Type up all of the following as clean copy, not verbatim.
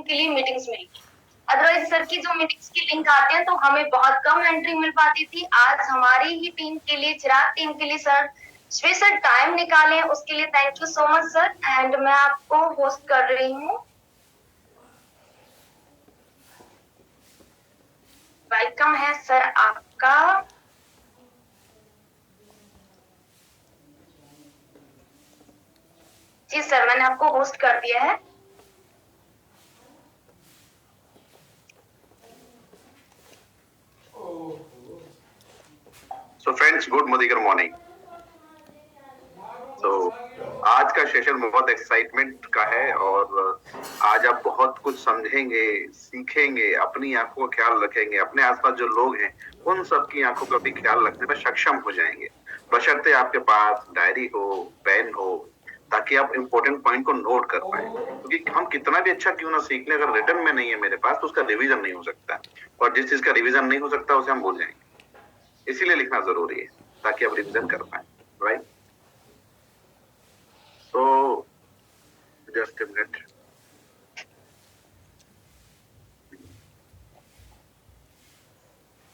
के लिए मीटिंग्स मिलेगी। अदरवाइज सर की जो मीटिंग्स की लिंक आते हैं तो हमें बहुत कम एंट्री मिल पाती थी। आज हमारी ही टीम के लिए, चिराग टीम के लिए सर स्पेशल टाइम निकाले, उसके लिए thank you so much sir. And मैं आपको होस्ट कर रही हूँ। वेलकम है सर आपका। जी सर, मैंने आपको होस्ट कर दिया है। So friends, good morning. तो आज का सेशन बहुत एक्साइटमेंट का है और आज आप बहुत कुछ समझेंगे, सीखेंगे, अपनी आंखों का ख्याल रखेंगे, अपने आसपास जो लोग हैं उन सबकी आंखों का भी ख्याल रखने में सक्षम हो जाएंगे, बशर्ते आपके पास डायरी हो, पेन हो, ताकि आप इम्पोर्टेंट पॉइंट को नोट कर पाए। क्योंकि हम कितना भी अच्छा क्यों ना सीख लें, अगर रिटर्न में नहीं है मेरे पास तो उसका रिवीजन नहीं हो सकता, और जिस चीज का रिवीजन नहीं हो सकता उसे हम भूल जाएंगे। इसीलिए लिखना जरूरी है ताकि आप रिवीजन कर पाए, राइट? तो जस्ट a minute.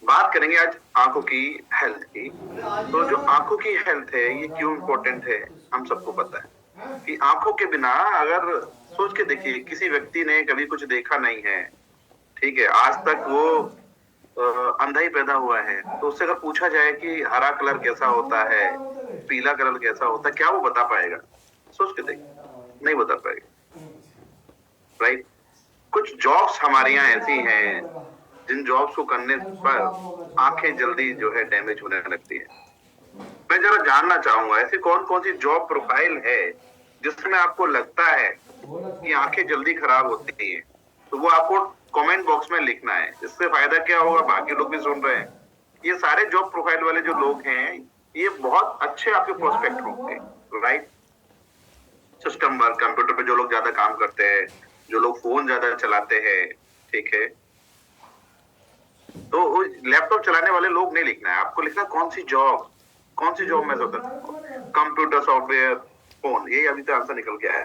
बात करेंगे आज आंखों की हेल्थ की। तो जो आंखों की हेल्थ है ये क्यों इम्पोर्टेंट है, हम सबको पता है कि आंखों के बिना, अगर सोच के देखिए, किसी व्यक्ति ने कभी कुछ देखा नहीं है, ठीक है, आज तक वो अंधा ही पैदा हुआ है, तो उससे अगर पूछा जाए कि हरा कलर कैसा होता है, पीला कलर कैसा होता है, क्या वो बता पाएगा? सोच के देखिए, नहीं बता पाएगा, राइट? कुछ जॉब्स हमारे यहाँ ऐसी हैं जिन जॉब्स को करने पर आंखें जल्दी जो है डैमेज होने लगती है। मैं जरा जानना चाहूंगा ऐसी कौन कौन सी जॉब प्रोफाइल है जिसमें आपको लगता है कि आंखें जल्दी खराब होती है, तो वो आपको कमेंट बॉक्स में लिखना है। इससे फायदा क्या होगा, बाकी लोग भी सुन रहे हैं, ये सारे जॉब प्रोफाइल वाले जो लोग हैं ये बहुत अच्छे आपके प्रोस्पेक्ट होंगे, राइट? सिस्टम वर्क, कंप्यूटर पे जो लोग ज्यादा काम करते हैं, जो लोग फोन ज्यादा चलाते हैं, ठीक है, तो लैपटॉप चलाने वाले लोग नहीं लिखना है, आपको लिखना कौन सी जॉब में होता है, कंप्यूटर, सॉफ्टवेयर, फोन, ये अभी तो आंसर निकल गया है।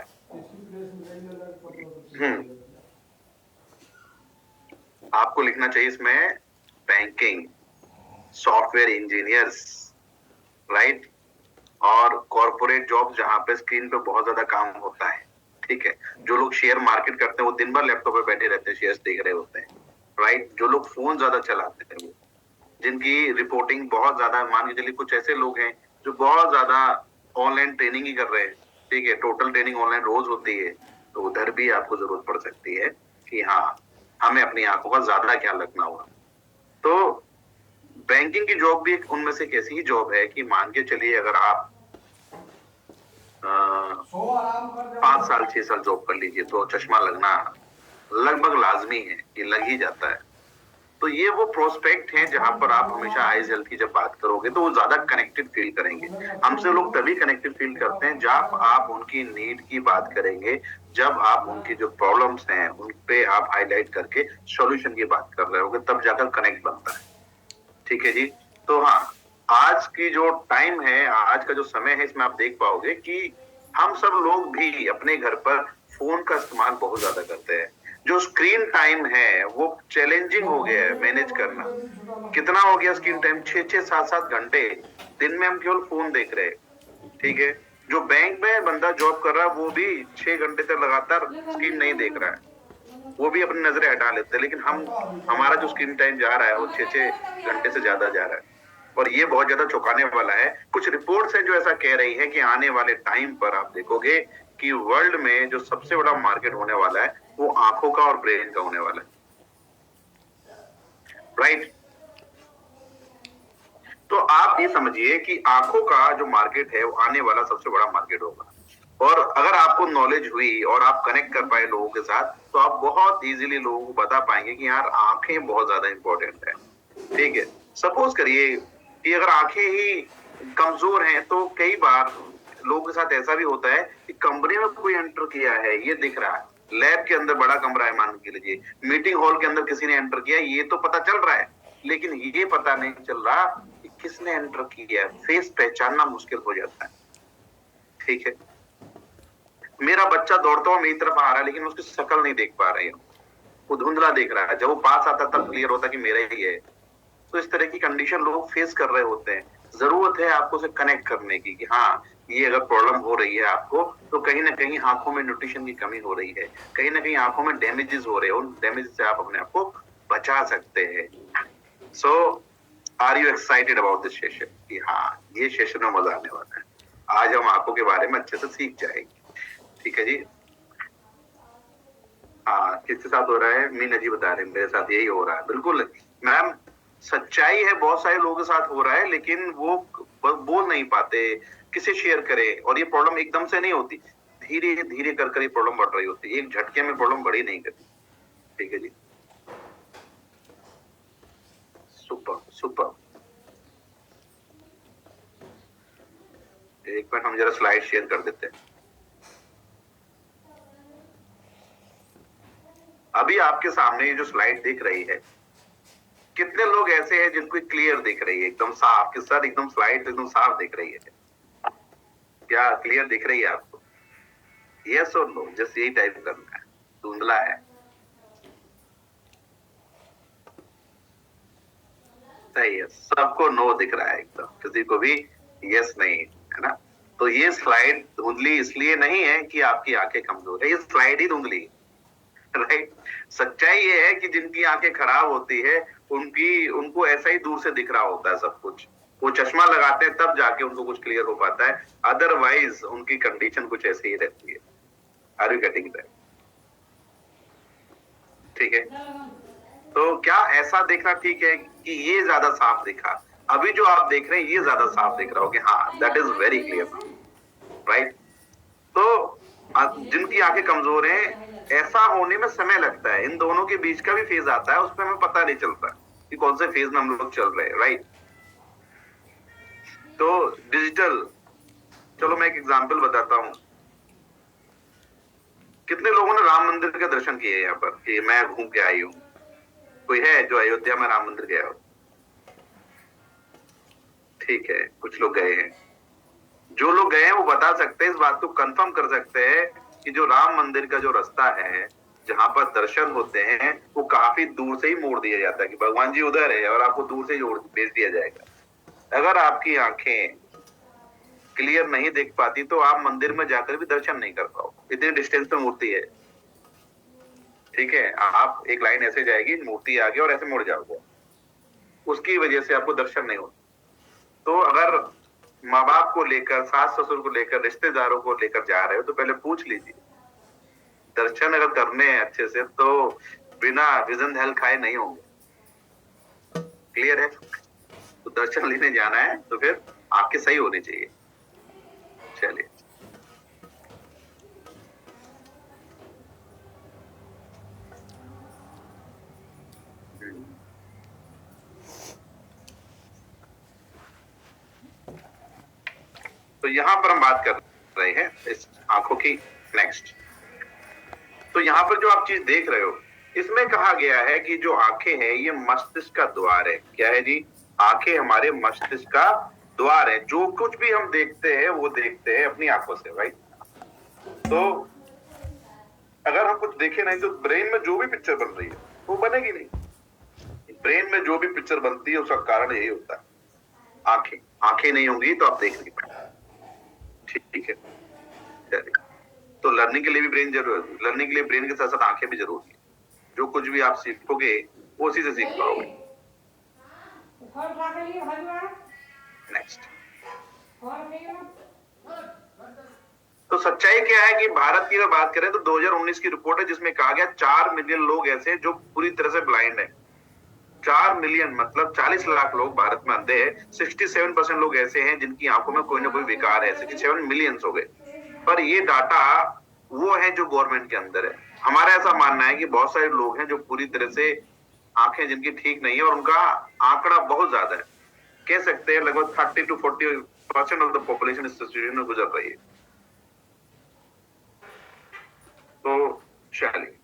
आपको लिखना चाहिए इसमें बैंकिंग, सॉफ्टवेयर इंजीनियर्स, राइट, और कॉर्पोरेट जॉब जहां पे स्क्रीन पे बहुत ज्यादा काम होता है, ठीक है। जो लोग शेयर मार्केट करते हैं वो दिन भर लैपटॉप पे बैठे रहते हैं, शेयर्स देख रहे होते हैं, राइट। जो लोग फोन ज्यादा चलाते हैं, वो जिनकी रिपोर्टिंग बहुत ज्यादा, मान के चलिए कुछ ऐसे लोग हैं जो बहुत ज्यादा ऑनलाइन ट्रेनिंग ही कर रहे हैं, ठीक है, टोटल ट्रेनिंग ऑनलाइन रोज होती है, तो उधर भी आपको जरूरत पड़ सकती है कि हाँ, हमें अपनी आंखों का ज्यादा ख्याल रखना होगा। तो बैंकिंग की जॉब भी एक उनमें से एक ऐसी ही जॉब है कि मान के चलिए अगर आप 5 साल 6 साल जॉब कर लीजिए तो चश्मा लगना लगभग लाजमी है, ये लग ही जाता है। तो ये वो प्रोस्पेक्ट हैं जहां पर आप हमेशा आइज हेल्थ की जब बात करोगे तो वो ज्यादा कनेक्टेड फील करेंगे। हमसे लोग तभी कनेक्टेड फील करते हैं जब आप उनकी नीड की बात करेंगे, जब आप उनकी जो प्रॉब्लम्स हैं उन पे आप हाईलाइट करके सॉल्यूशन की बात कर रहे होगे, तब जाकर कनेक्ट बनता है, ठीक है जी। तो हाँ, आज की जो टाइम है, आज का जो समय है, इसमें आप देख पाओगे कि हम सब लोग भी अपने घर पर फोन का इस्तेमाल बहुत ज्यादा करते हैं। जो स्क्रीन टाइम है वो चैलेंजिंग हो गया है मैनेज करना। कितना हो गया स्क्रीन टाइम? 6-6 7-7 घंटे दिन में हम केवल फोन देख रहे हैं, ठीक है। जो बैंक में बंदा जॉब कर रहा है वो भी 6 घंटे तक लगातार स्क्रीन नहीं देख रहा है, वो भी अपनी नजरें हटा लेते हैं, लेकिन हमारा जो स्क्रीन टाइम जा रहा है वो 6-6 घंटे से ज्यादा जा रहा है, और ये बहुत ज्यादा चौंकाने वाला है। कुछ रिपोर्ट्स हैं जो ऐसा कह रही है कि आने वाले टाइम पर आप देखोगे कि वर्ल्ड में जो सबसे बड़ा मार्केट होने वाला है वो आंखों का और ब्रेन का होने वाला है, राइट। तो आप ये समझिए कि आंखों का जो मार्केट है वो आने वाला सबसे बड़ा मार्केट होगा, और अगर आपको नॉलेज हुई और आप कनेक्ट कर पाए लोगों के साथ तो आप बहुत इजीली लोगों को बता पाएंगे कि यार आंखें बहुत ज्यादा इंपॉर्टेंट है, ठीक है। सपोज करिए कि अगर आंखें ही कमजोर हैं तो कई बार लोगों के साथ ऐसा भी होता है कि कमरे में कोई एंटर किया है, ये दिख रहा है, लैब के अंदर बड़ा कमरा है मान के लीजिए, मीटिंग हॉल के अंदर किसी ने एंटर किया, ये तो पता चल रहा है, लेकिन ये पता नहीं चल रहा कि किसने एंटर किया है। फेस पहचानना मुश्किल हो जाता है, ठीक है। मेरा बच्चा दौड़ता हुआ मेरी तरफ आ रहा है लेकिन उसकी शक्ल नहीं देख पा रही हूँ, वो धुंधला देख रहा है, जब वो पास आता तब क्लियर होता कि मेरा ही है। तो इस तरह की कंडीशन लोग फेस कर रहे होते हैं। जरूरत है आपको से कनेक्ट करने की कि हाँ, ये अगर प्रॉब्लम हो रही है आपको, तो कहीं ना कहीं आंखों में न्यूट्रिशन की कमी हो रही है, कहीं ना कहीं आंखों में डैमेजेस हो रहे हैं, उन डैमेज से आप अपने आप को बचा सकते हैं। So are you excited about this session? कि हाँ, ये सेशन में मजा आने वाला है। आज हम आंखों के बारे में अच्छे से सीख जाएंगे। ठीक है जी। हाँ, किसके साथ हो रहा है? मीना जी बता रहे हैं मेरे साथ यही हो रहा है। बिल्कुल मैम, सच्चाई है, बहुत सारे लोगों के साथ हो रहा है, लेकिन वो बोल नहीं पाते, किसे शेयर करें। और ये प्रॉब्लम एकदम से नहीं होती, धीरे धीरे कर ये प्रॉब्लम बढ़ रही होती है, एक झटके में प्रॉब्लम बड़ी नहीं करती। ठीक है जी, सुपर सुपर। एक मिनट, हम जरा स्लाइड शेयर कर देते हैं। अभी आपके सामने ये जो स्लाइड दिख रही है, कितने लोग ऐसे हैं जिनको क्लियर दिख रही है, एकदम साफ, कि सर एकदम स्लाइड एकदम साफ दिख रही है? क्या क्लियर दिख रही है आपको? यस और नो, जस्ट यही टाइप करना है। धुंधला है, सही है, सबको नो दिख रहा है एकदम, किसी को भी यस नहीं है ना। तो ये स्लाइड धुंधली इसलिए नहीं है कि आपकी आंखें कमजोर है, ये स्लाइड ही धुंधली है, राइट। सच्चाई ये है कि जिनकी आंखें खराब होती है, उनको ऐसा ही दूर से दिख रहा होता है सब कुछ। वो चश्मा लगाते हैं तब जाके उनको कुछ क्लियर हो पाता है, अदरवाइज उनकी कंडीशन कुछ ऐसी ही रहती है। Are you getting that? ठीक है, तो क्या ऐसा देखना ठीक है कि ये ज्यादा साफ दिखा? अभी जो आप देख रहे हैं ये ज्यादा साफ दिख रहा हो कि हाँ, that is very clear, right. तो जिनकी आंखें कमजोर हैं, ऐसा होने में समय लगता है, इन दोनों के बीच का भी फेज आता है, उसमें हमें पता नहीं चलता कि कौन से फेज में हम लोग चल रहे हैं, राइट। तो डिजिटल, चलो मैं एक एग्जांपल बताता हूं। कितने लोगों ने राम मंदिर के दर्शन किए यहाँ पर, कि मैं घूम के आई हूँ? कोई है जो अयोध्या में राम मंदिर गया हो? ठीक है, कुछ लोग गए हैं। जो लोग गए हैं वो बता सकते हैं, इस बात को कंफर्म कर सकते हैं कि जो राम मंदिर का जो रास्ता है, जहां पर दर्शन होते हैं, वो काफी दूर से ही मोड़ दिया जाता है कि भगवान जी उधर है और आपको दूर से ही भेज दिया जाएगा। अगर आपकी आंखें क्लियर नहीं देख पाती तो आप मंदिर में जाकर भी दर्शन नहीं कर पाओ, इतनी डिस्टेंस पे मूर्ति है। ठीक है, आप एक लाइन ऐसे जाएगी, मूर्ति आगे और ऐसे मुड़ जाओगे, उसकी वजह से आपको दर्शन नहीं होता। तो अगर माँ बाप को लेकर, सास ससुर को लेकर, रिश्तेदारों को लेकर जा रहे हो तो पहले पूछ लीजिए, दर्शन अगर करने हैं अच्छे से तो बिना विजन हेल खाए नहीं होंगे। क्लियर है? तो दर्शन लेने जाना है तो फिर आपके सही होने चाहिए। चलिए, तो यहां पर हम बात कर रहे हैं इस आंखों की। नेक्स्ट, तो यहाँ पर जो आप चीज देख रहे हो, इसमें कहा गया है कि जो आंखें हैं ये मस्तिष्क का द्वार है। क्या है जी? आंखें हमारे मस्तिष्क का द्वार है। जो कुछ भी हम देखते हैं वो देखते हैं अपनी आंखों से, राइट। तो अगर हम कुछ देखे नहीं तो ब्रेन में जो भी पिक्चर बन रही है वो बनेगी नहीं। ब्रेन में जो भी पिक्चर बनती है उसका कारण यही होता है, आंखें। आंखें नहीं होंगी तो आप देख नहीं पाएंगे। ठीक है, चलिए। तो लर्निंग के लिए भी ब्रेन जरूर, लर्निंग के लिए ब्रेन के साथ साथ आंखें भी जरूरी है। जो कुछ भी आप सीखोगे वो उसी से सीख पाओगे। नेक्स्ट, तो सच्चाई क्या है कि भारत की अगर बात करें तो 2019 की रिपोर्ट है जिसमें कहा गया 4 मिलियन लोग ऐसे जो पूरी तरह से ब्लाइंड है। 4 मिलियन मतलब 40 लाख लोग भारत में अंधे हैं। 67% लोग ऐसे हैं जिनकी आंखों में कोई ना कोई विकार है। 67 मिलियन हो गए। पर ये डाटा वो है जो गवर्नमेंट के अंदर है। हमारा ऐसा मानना है कि बहुत सारे लोग हैं जो पूरी तरह से आंखें जिनकी ठीक नहीं है और उनका आंकड़ा बहुत ज्यादा है। कह सकते हैं लगभग 30 to 40% ऑफ द पॉपुलेशन इस सिचुएशन में गुजर रही है। तो चलिए,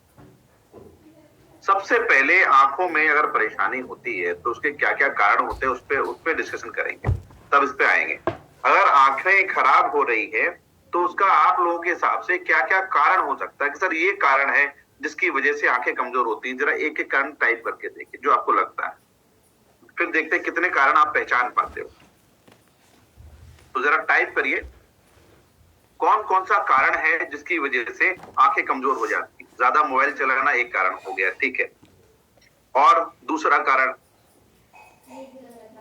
सबसे पहले आंखों में अगर परेशानी होती है तो उसके क्या क्या कारण होते हैं उस पे डिस्कशन करेंगे, तब इस पे आएंगे। अगर आंखें खराब हो रही है तो उसका आप लोगों के हिसाब से क्या क्या कारण हो सकता है कि सर ये कारण है जिसकी वजह से आंखें कमजोर होती हैं, जरा एक एक कारण टाइप करके देखिए जो आपको लगता है, फिर देखते हैं कितने कारण आप पहचान पाते हो। तो जरा टाइप करिए कौन कौन सा कारण है जिसकी वजह से आंखें कमजोर हो जाती है। ज्यादा मोबाइल चलाना एक कारण हो गया, ठीक है। और दूसरा कारण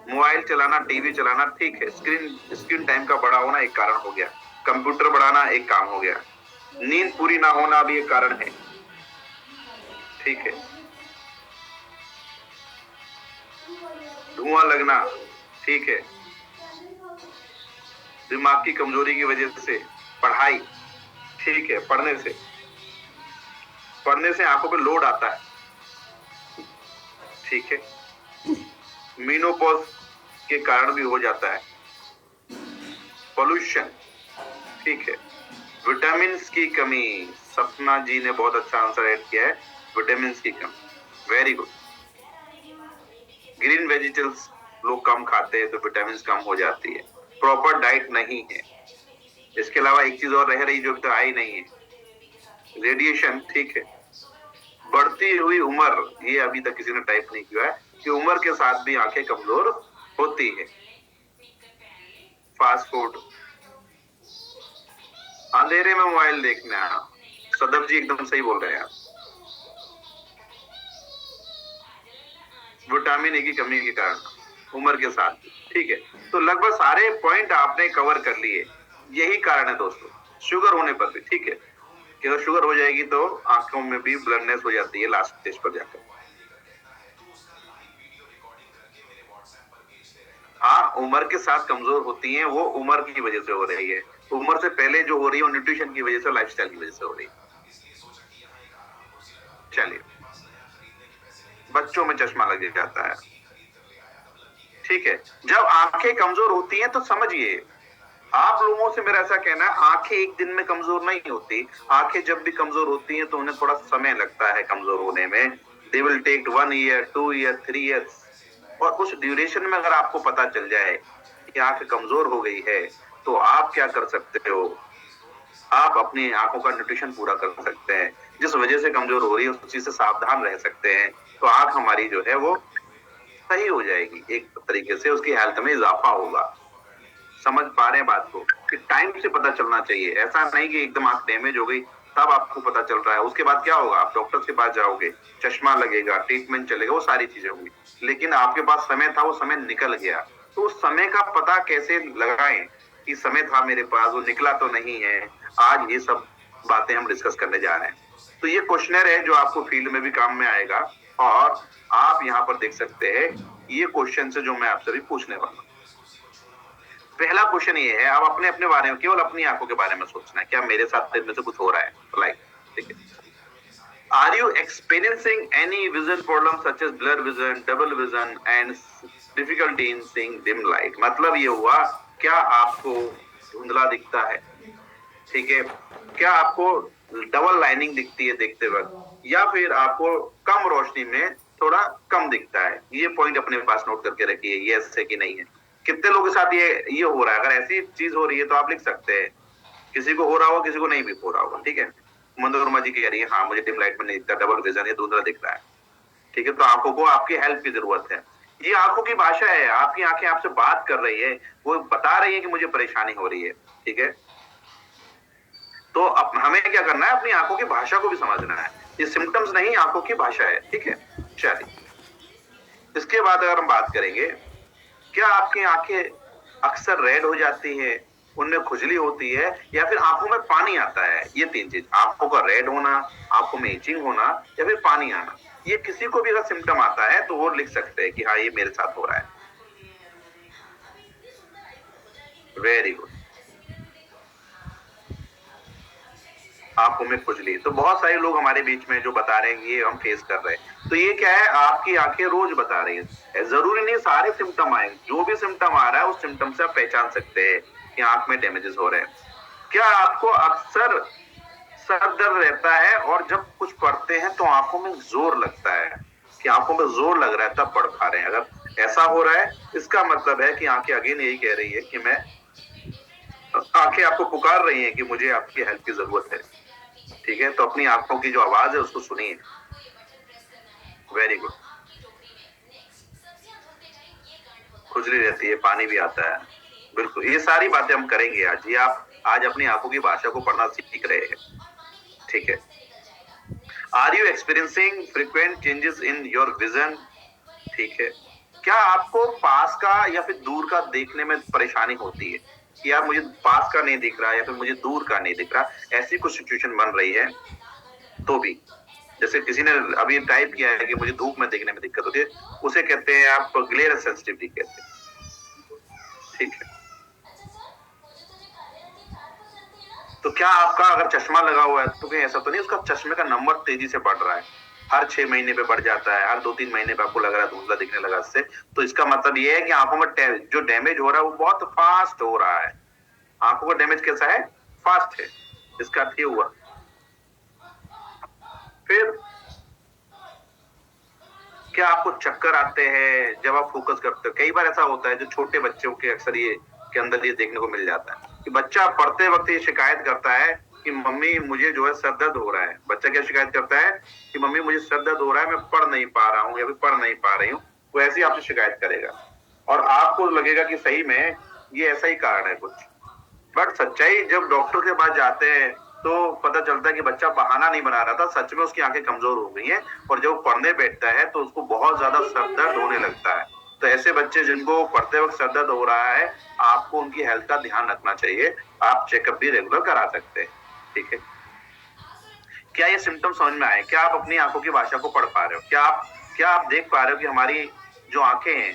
मोबाइल चलाना, टीवी चलाना, ठीक है। स्क्रीन टाइम का बड़ा होना एक कारण हो गया। कंप्यूटर बढ़ाना एक काम हो गया। नींद पूरी ना होना भी एक कारण है, ठीक है। धुआं लगना, ठीक है। दिमाग की कमजोरी की वजह से पढ़ाई, ठीक है। पढ़ने से आंखों पे लोड आता है, ठीक है। मेनोपॉज के कारण भी हो जाता है। पोल्यूशन, ठीक है। विटामिन की कमी, सपना जी ने बहुत अच्छा आंसर ऐड किया है, विटामिन की कमी, वेरी गुड। ग्रीन वेजिटेबल्स लोग कम खाते हैं तो विटामिन कम हो जाती है। प्रॉपर डाइट नहीं है। इसके अलावा एक चीज और रह रही जो तो आई नहीं है, रेडिएशन, ठीक है। बढ़ती हुई उम्र, ये अभी तक किसी ने टाइप नहीं किया है कि उम्र के साथ भी आंखें कमजोर होती है। फास्ट फूड, अंधेरे में मोबाइल देखना, सदर जी एकदम सही बोल रहे हैं आप। विटामिन ए की कमी के कारण उम्र के साथ, ठीक है। तो लगभग सारे पॉइंट आपने कवर कर लिए। यही कारण है दोस्तों, शुगर होने पर भी, ठीक है। कि अगर शुगर हो जाएगी तो आंखों में भी ब्लडनेस हो जाती है लास्ट स्टेज पर जाकर। हाँ, उम्र के साथ कमजोर होती हैं, वो उम्र की वजह से हो रही है। उम्र से पहले जो हो रही है वो न्यूट्रिशन की वजह से, लाइफस्टाइल की वजह से हो रही है। चलिए, बच्चों में चश्मा लग जाता है, ठीक है। जब आंखें कमजोर होती हैं तो समझिए, आप लोगों से मेरा ऐसा कहना है, आंखें एक दिन में कमजोर नहीं होती। आंखें जब भी कमजोर होती हैं तो उन्हें थोड़ा समय लगता है कमजोर होने में। They will take 1 year, 2 year, 3 years. और उस ड्यूरेशन में अगर आपको पता चल जाए कि आंख कमजोर हो गई है तो आप क्या कर सकते हो, आप अपनी आंखों का न्यूट्रिशन पूरा कर सकते हैं। जिस वजह से कमजोर हो रही है उस चीज से सावधान रह सकते हैं, तो आंख हमारी जो है वो सही हो जाएगी। एक तरीके से उसकी हेल्थ में इजाफा होगा। समझ पा रहे हैं बात को कि टाइम से पता चलना चाहिए। ऐसा नहीं कि एकदम आंख डैमेज हो गई तब आपको पता चल रहा है, उसके बाद क्या होगा, आप डॉक्टर के पास जाओगे, चश्मा लगेगा, ट्रीटमेंट चलेगा, वो सारी चीजें होंगी। लेकिन आपके पास समय था, वो समय निकल गया। तो उस समय का पता कैसे लगाएं कि समय था मेरे पास, वो निकला तो नहीं है। आज ये सब बातें हम डिस्कस करने जा रहे हैं। तो ये क्वेश्चनर है जो आपको फील्ड में भी काम में आएगा, और आप यहाँ पर देख सकते हैं ये क्वेश्चन से जो मैं आपसे भी पूछने वाला हूँ। पहला क्वेश्चन ये है, आप अपने अपने बारे में, केवल अपनी आंखों के बारे में सोचना है, क्या मेरे साथ इनमें से कुछ हो रहा है, लाइक, ठीक है। Are you experiencing any vision problem such as blur vision, double vision and difficulty in seeing dim light? मतलब ये हुआ, क्या आपको धुंधला दिखता है, ठीक है। क्या आपको डबल लाइनिंग दिखती है देखते वक्त, या फिर आपको कम रोशनी में थोड़ा कम दिखता है? ये पॉइंट अपने पास नोट करके रखिए, ये ऐसे कि नहीं है। कितने लोगों के साथ ये हो रहा है? अगर ऐसी चीज हो रही है तो आप लिख सकते हैं। किसी को हो रहा होगा, किसी को नहीं भी हो रहा होगा, ठीक है। मनोरमा जी कह रही है हाँ मुझे डिम लाइट में नहीं दिखता, डबल विजन है, दूसरा दिख रहा है, ठीक है। तो आंखों को आपकी हेल्प की जरूरत है। ये आंखों की भाषा है, आपकी आंखें आपसे बात कर रही है, वो बता रही है कि मुझे परेशानी हो रही है, ठीक है। तो अब हमें क्या करना है, अपनी आंखों की भाषा को भी समझना है। ये सिम्टम्स नहीं, आंखों की भाषा है, ठीक है। चलिए, इसके बाद अगर हम बात करेंगे, क्या आपकी आंखें अक्सर रेड हो जाती है, उनमें खुजली होती है, या फिर आंखों में पानी आता है? ये तीन चीज, आंखों का रेड होना, आंखों में इचिंग होना, या फिर पानी आना, ये किसी को भी अगर सिम्टम आता है तो वो लिख सकते हैं कि हाँ ये मेरे साथ हो रहा है। Very good. आंखों में खुजली, तो बहुत सारे लोग हमारे बीच में जो बता रहे हैं ये हम फेस कर रहे हैं। तो ये क्या है, आपकी आंखें रोज बता रही है। जरूरी नहीं सारे सिम्टम आए, जो भी सिम्टम आ रहा है उस सिम्टम से आप पहचान सकते हैं कि आंख में डैमेजेस हो रहे हैं। क्या आपको अक्सर सर दर्द रहता है और जब कुछ पढ़ते हैं तो आंखों में जोर लगता है, कि आंखों में जोर लग रहा है तब पढ़ पा रहे हैं? अगर ऐसा हो रहा है, इसका मतलब है कि आंखें अगेन यही कह रही है कि आंखें आपको पुकार रही हैं कि मुझे आपकी हेल्प की जरूरत है। ठीक है, तो अपनी आंखों की जो आवाज है उसको सुनिए। Very good. खुजली रहती है, पानी भी आता है, बिल्कुल, ये सारी बातें हम करेंगे आज। ये आप आज अपनी आंखों की भाषा को पढ़ना सीख रहे हैं, ठीक है। Are you experiencing frequent changes in your vision? ठीक है, क्या आपको पास का या फिर दूर का देखने में परेशानी होती है कि यार मुझे पास का नहीं दिख रहा या फिर मुझे दूर का नहीं दिख रहा, ऐसी कुछ सिचुएशन बन रही है तो भी, जैसे किसी ने अभी टाइप किया है कि मुझे धूप में देखने में दिक्कत होती है, उसे कहते हैं आप ग्लेयर सेंसिटिविटी कहते हैं, ठीक है। तो क्या आपका अगर चश्मा लगा हुआ है तो कहीं ऐसा तो नहीं उसका चश्मे का नंबर तेजी से बढ़ रहा है, हर 6 महीने पे बढ़ जाता है, हर 2-3 महीने पे आपको लग रहा है धुंधला दिखने लगा इससे, तो इसका मतलब ये है कि आंखों में जो डैमेज हो रहा है वो बहुत फास्ट हो रहा है। आंखों का डैमेज कैसा है? फास्ट है, इसका अर्थ ये हुआ। फिर क्या आपको चक्कर आते हैं जब आप फोकस करते हो? कई बार ऐसा होता है, जो छोटे बच्चों के अक्सर ये के अंदर ये देखने को मिल जाता है कि बच्चा पढ़ते वक्त ये शिकायत करता है कि मम्मी मुझे जो है सर दर्द हो रहा है। बच्चा क्या शिकायत करता है कि मम्मी मुझे सर दर्द हो रहा है, मैं पढ़ नहीं पा रहा हूँ या फिर पढ़ नहीं पा रही हूँ। वो ऐसे ही आपसे शिकायत करेगा और आपको लगेगा कि सही में ये ऐसा ही कारण है कुछ, बट सच्चाई जब डॉक्टर के पास जाते हैं तो पता चलता है कि बच्चा बहाना नहीं बना रहा था, सच में उसकी आंखें कमजोर हो गई हैं और जब वो पढ़ने बैठता है तो उसको बहुत ज्यादा सर दर्द होने लगता है। तो ऐसे बच्चे जिनको पढ़ते वक्त सर दर्द हो रहा है, आपको उनकी हेल्थ का ध्यान रखना चाहिए, आप चेकअप भी रेगुलर करा सकते हैं, ठीक है। क्या ये सिम्टम समझ में आए? क्या आप अपनी आंखों की भाषा को पढ़ पा रहे हो? क्या आप देख पा रहे हो कि हमारी जो आंखें हैं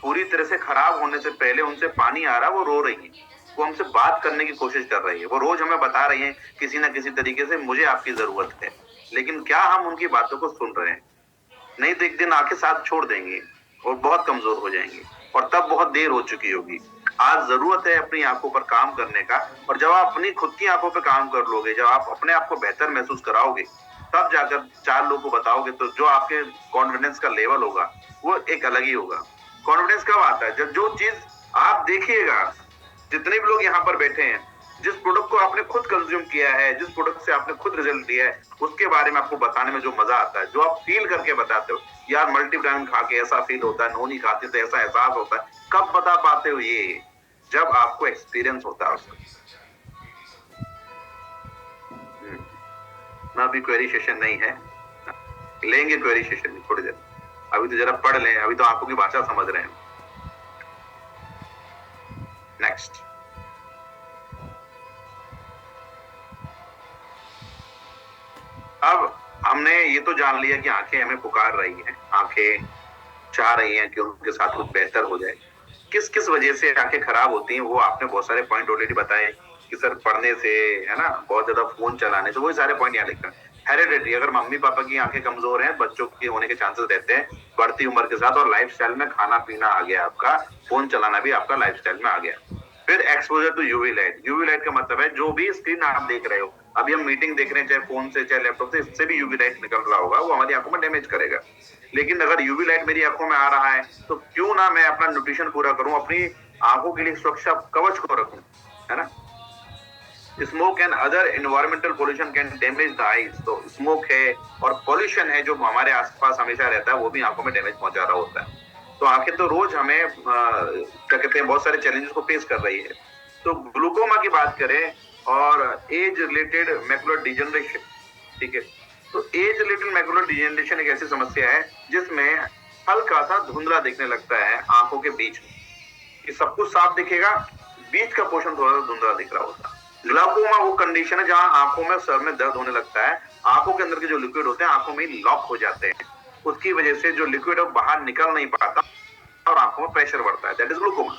पूरी तरह से खराब होने से पहले उनसे पानी आ रहा है, वो रो रही है, वो हमसे बात करने की कोशिश कर रही है, वो रोज हमें बता रही है किसी ना किसी तरीके से मुझे आपकी जरूरत है, लेकिन क्या हम उनकी बातों को सुन रहे हैं? नहीं तो एक दिन आंखें साथ छोड़ देंगी और बहुत कमजोर हो जाएंगी और तब बहुत देर हो चुकी होगी। आज जरूरत है अपनी आंखों पर काम करने का, और जब आप अपनी खुद की आंखों पर काम कर लोगे, जब आप अपने आप को बेहतर महसूस कराओगे, तब जाकर 4 लोगों को बताओगे तो जो आपके कॉन्फिडेंस का लेवल होगा वो एक अलग ही होगा। कॉन्फिडेंस कब आता है? जब जो चीज आप देखिएगा, जितने भी लोग यहाँ पर बैठे हैं, जिस प्रोडक्ट को आपने खुद कंज्यूम किया है, जिस प्रोडक्ट से आपने खुद रिजल्ट लिया है, उसके बारे में आपको बताने में जो मजा आता है, जो आप फील करके बताते हो, यार मल्टीविटामिन खा के ऐसा फील होता है, नोनी खाते तो ऐसा एहसास होता है, कब बता पाते हो ये? जब आपको एक्सपीरियंस होता है उसका। ना अभी क्वेरी सेशन नहीं है, लेंगे क्वेरी सेशन में थोड़ी देर, अभी तो जरा पढ़ लें, अभी तो आंखों की भाषा समझ रहे हैं। नेक्स्ट, अब हमने ये तो जान लिया कि आंखें हमें पुकार रही हैं, आंखें चाह रही हैं कि उनके साथ कुछ बेहतर हो जाए। किस किस वजह से आंखें खराब होती हैं वो आपने बहुत सारे पॉइंट ऑलरेडी बताए कि सर पढ़ने से, है ना, बहुत ज्यादा फोन चलाने से, वही सारे पॉइंट यहाँ लिखते हैं। हेरिडिटी, अगर मम्मी पापा की आंखें कमजोर हैं, बच्चों के होने के चांसेस रहते हैं बढ़ती उम्र के साथ, और लाइफस्टाइल में खाना पीना आ गया आपका, फोन चलाना भी आपका लाइफस्टाइल में आ गया। फिर exposure to UV light. UV light का मतलब है जो भी स्क्रीन आप देख रहे हो, अभी हम मीटिंग देख रहे हैं चाहे फोन से चाहे लैपटॉप से, इससे भी यूवी लाइट निकल रहा होगा, वो हमारी आंखों में डैमेज करेगा। लेकिन अगर यूवी लाइट मेरी आंखों में आ रहा है तो क्यों ना मैं अपना न्यूट्रिशन पूरा करूं, अपनी आंखों के लिए सुरक्षा कवच को रखूं, है ना। Smoke and other environmental pollution can damage the eyes. तो स्मोक है और पोल्यूशन है जो हमारे आसपास हमेशा रहता है, वो भी आंखों में डैमेज पहुंचा रहा होता है। तो आंखें तो रोज हमें क्या कहते हैं, बहुत सारे चैलेंजेस को फेस कर रही है। तो ग्लूकोमा की बात करें और एज रिलेटेड मैकुलर डिजनरेशन, ठीक है, तो एज रिलेटेड मैकुलर डिजनरेशन एक ऐसी समस्या है जिसमें हल्का सा धुंधला दिखने लगता है आंखों के बीच में, कि सब कुछ साफ दिखेगा, बीच का पोर्शन थोड़ा सा धुंधला दिख रहा होता है। ग्लाकोमा वो कंडीशन है जहां आंखों में, सर में दर्द होने लगता है, आंखों के अंदर के जो लिक्विड होते हैं आंखों में लॉक हो जाते हैं, उसकी वजह से जो लिक्विड है बाहर निकल नहीं पाता और आंखों में प्रेशर बढ़ता है, दैट इज ग्लूकोमा।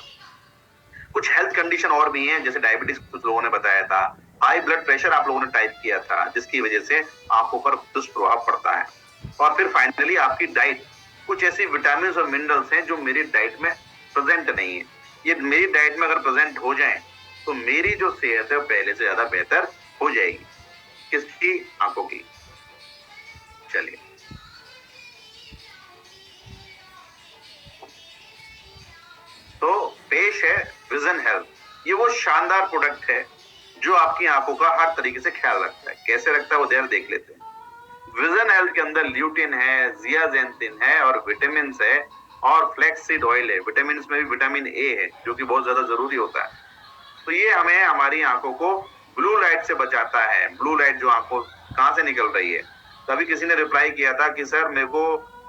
कुछ हेल्थ कंडीशन और भी हैं, जैसे डायबिटीज कुछ लोगों ने बताया था, हाई ब्लड प्रेशर आप लोगों ने टाइप किया था, जिसकी वजह से आंखों पर दुष्प्रभाव पड़ता है। और फिर फाइनली आपकी डाइट, कुछ ऐसी विटामिन और मिनरल्स हैं जो मेरी डाइट में प्रेजेंट नहीं है, ये मेरी डाइट में अगर प्रेजेंट हो जाए तो मेरी जो सेहत है पहले से ज्यादा बेहतर हो जाएगी। किसकी? आंखों की। चलिए, तो पेश है विजन हेल्थ। ये वो शानदार प्रोडक्ट है जो आपकी आंखों का हर तरीके से ख्याल रखता है। कैसे रखता है वो देर देख लेते हैं। विजन हेल्थ के अंदर ल्यूटिन है, जियाजेंथिन है और विटामिन है और फ्लैक्ससीड ऑयल है। विटामिन में भी विटामिन ए है जो कि बहुत ज्यादा जरूरी होता है। तो ये हमें हमारी आंखों को ब्लू लाइट से बचाता है। ब्लू लाइट जो आंखों कहां से निकल रही है। तभी किसी ने रिप्लाई किया था कि सर मेरे को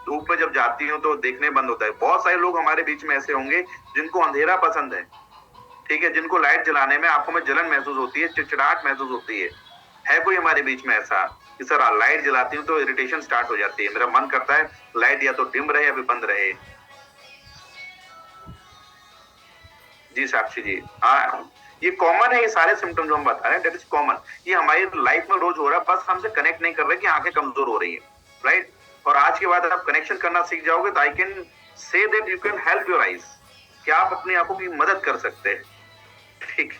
धूप में जब जाती हूँ तो देखने बंद होता है। बहुत सारे लोग हमारे बीच में ऐसे होंगे जिनको अंधेरा पसंद है, ठीक है, जिनको लाइट जलाने में आंखों में जलन महसूस होती है, चिड़चिड़ाहट महसूस होती है कोई हमारे बीच में ऐसा कि सर लाइट जलाती हूँ तो इरिटेशन स्टार्ट हो जाती है, मेरा मन करता है लाइट या तो डिम रहे या फिर बंद रहे। जी साक्षी जी, हाँ ये कॉमन है। ये सारे सिम्टम जो हम बता रहे हैं, डेट इज कॉमन। ये हमारी लाइफ में रोज हो रहा है, बस हमसे कनेक्ट नहीं कर रहे कि आंखें कमजोर हो रही है, राइट। और आज के बाद आप कनेक्शन करना सीख जाओगे तो I can say that you can help your eyes, कि आप अपनी आंखों की मदद कर सकते हैं, ठीक।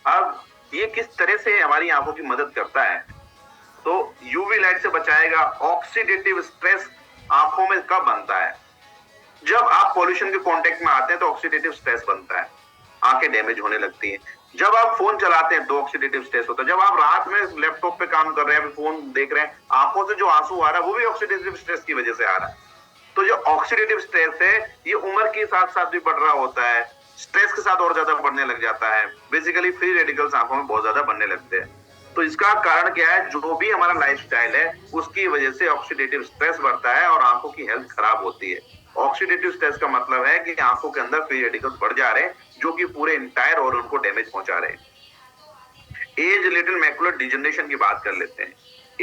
अब ये किस तरह से हमारी आंखों की मदद करता है, तो यूवी लाइट से बचाएगा। ऑक्सीडेटिव स्ट्रेस आंखों में कब बनता है, जब आप पॉल्यूशन के कांटेक्ट में आते हैं तो ऑक्सीडेटिव स्ट्रेस बनता है, आंखें डैमेज होने लगती हैं। जब आप फोन चलाते हैं तो ऑक्सीडेटिव स्ट्रेस होता है। जब आप रात में लैपटॉप पे काम कर रहे हैं, फोन देख रहे हैं, आंखों से जो आंसू आ रहा है वो भी ऑक्सीडेटिव स्ट्रेस की वजह से आ रहा है। तो जो ऑक्सीडेटिव स्ट्रेस है ये उम्र के साथ साथ भी बढ़ रहा होता है, स्ट्रेस के साथ और ज्यादा बढ़ने लग जाता है। बेसिकली फ्री रेडिकल्स आंखों में बहुत ज्यादा बनने लगते हैं। तो इसका कारण क्या है, जो भी हमारा लाइफस्टाइल है उसकी वजह से ऑक्सीडेटिव स्ट्रेस बढ़ता है और आंखों की हेल्थ खराब होती है। ऑक्सीडेटिव स्ट्रेस का मतलब है कि आंखों के अंदर फ्री रेडिकल्स बढ़ जा रहे हैं जो कि पूरे इंटायर और उनको डैमेज पहुंचा रहे हैं। एज रिलेटेड मैकुलर डिजनरेशन की बात कर लेते हैं।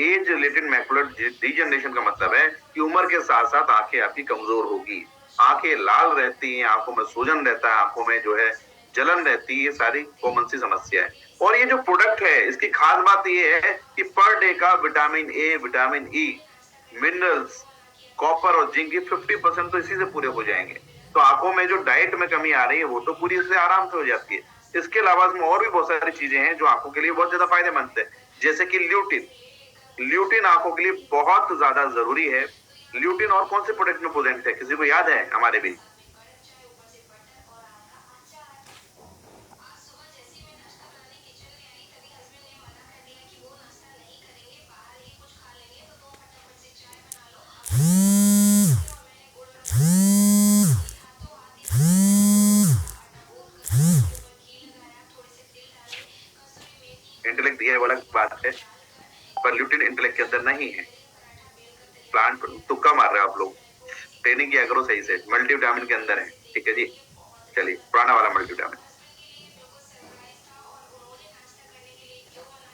एज रिलेटेड मैकुलर डिजनरेशन का मतलब है कि उम्र के साथ साथ आंखें आपकी कमजोर होगी, आंखें लाल रहती हैं, आंखों में सूजन रहता है, आंखों में जो है जलन रहती है। ये सारी कॉमन सी समस्या है। और ये जो प्रोडक्ट है इसकी खास बात ये है कि पर डे का vitamin A, vitamin E, minerals, copper और जिंक 50% तो इसी से पूरे हो जाएंगे। तो आंखों में जो डाइट में कमी आ रही है वो तो पूरी इससे आराम से हो जाती है। इसके अलावा इसमें और भी बहुत सारी चीजें हैं जो आंखों के लिए बहुत ज्यादा फायदेमंद है, जैसे कि ल्यूटिन। ल्यूटिन आंखों के लिए बहुत ज्यादा जरूरी है। ल्यूटिन और कौन से प्रोडक्ट में प्रेजेंट है, किसी को याद है हमारे भी? इंटेलेक्ट दिया है वाला बात है, पर ल्यूटिन इंटेलेक्ट के अंदर नहीं है। प्लांट तुक्का मार रहे हो आप लोग, ट्रेनिंग किया करो सही से। मल्टीविटामिन के अंदर है, ठीक है जी। चलिए पुराना वाला मल्टीविटामिन